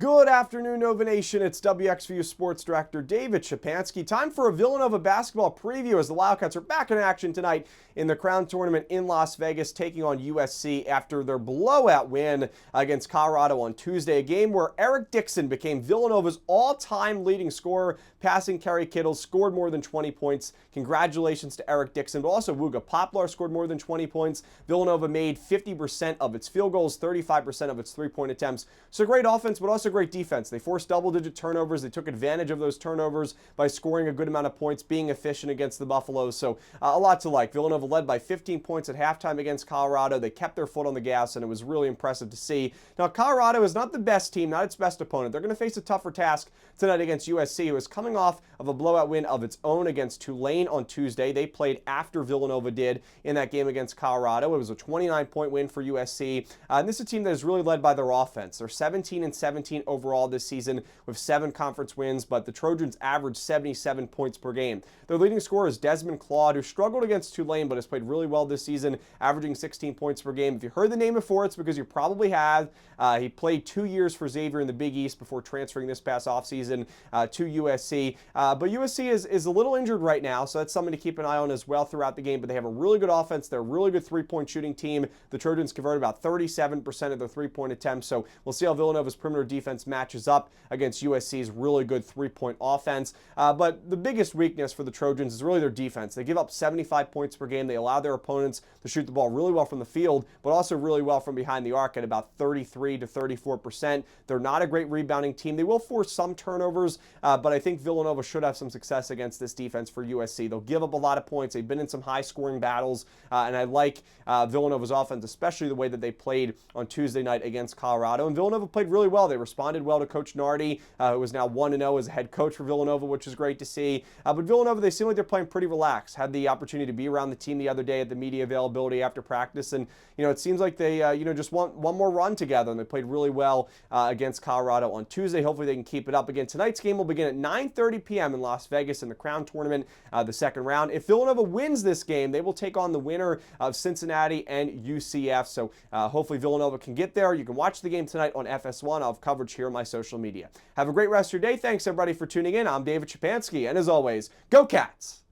Good afternoon, Nova Nation. It's WXVU Sports Director David Szczepanski. Time for a Villanova basketball preview as the Wildcats are back in action tonight in the Crown Tournament in Las Vegas, taking on USC after their blowout win against Colorado on Tuesday. A game where Eric Dixon became Villanova's all-time leading scorer, passing Kerry Kittle, scored more than 20 points. Congratulations to Eric Dixon, but also Wooga Poplar scored more than 20 points. Villanova made 50% of its field goals, 35% of its three-point attempts. So great offense, but also great defense. They forced double-digit turnovers. They took advantage of those turnovers by scoring a good amount of points, being efficient against the Buffaloes. So a lot to like. Villanova led by 15 points at halftime against Colorado. They kept their foot on the gas, and it was really impressive to see. Now, Colorado is not the best team, not its best opponent. They're going to face a tougher task tonight against USC, who is coming off of a blowout win of its own against Tulane on Tuesday. They played after Villanova did in that game against Colorado. It was a 29-point win for USC. And this is a team that is really led by their offense. They're 17-17 overall this season with 7 conference wins, but the Trojans averaged 77 points per game. Their leading scorer is Desmond Claude, who struggled against Tulane but has played really well this season, averaging 16 points per game. If you heard the name before, it's because you probably have. He played 2 years for Xavier in the Big East before transferring this past offseason to USC. But USC is a little injured right now, so that's something to keep an eye on as well throughout the game. But they have a really good offense. They're a really good three-point shooting team. The Trojans converted about 37% of their three-point attempts, so we'll see how Villanova's perimeter defense matches up against USC's really good three-point offense. But the biggest weakness for the Trojans is really their defense. They give up 75 points per game. They allow their opponents to shoot the ball really well from the field, but also really well from behind the arc at about 33 to 34%. They're not a great rebounding team. They will force some turnovers, but I think Villanova should have some success against this defense for USC. They'll give up a lot of points. They've been in some high-scoring battles, and I like Villanova's offense, especially the way that they played on Tuesday night against Colorado. And Villanova played really well. They responded well to Coach Nardi, who is now 1-0 as a head coach for Villanova, which is great to see. But Villanova, they seem like they're playing pretty relaxed. Had the opportunity to be around the team the other day at the media availability after practice, and it seems like they just want one more run together, and they played really well against Colorado on Tuesday. Hopefully they can keep it up again. Tonight's game will begin at 9:30 p.m. in Las Vegas in the Crown Tournament, the second round. If Villanova wins this game, they will take on the winner of Cincinnati and UCF. So hopefully Villanova can get there. You can watch the game tonight on FS1. I'll have coverage here on my social media. Have a great rest of your day. Thanks, everybody, for tuning in. I'm David Szczepanski, and as always, go Cats!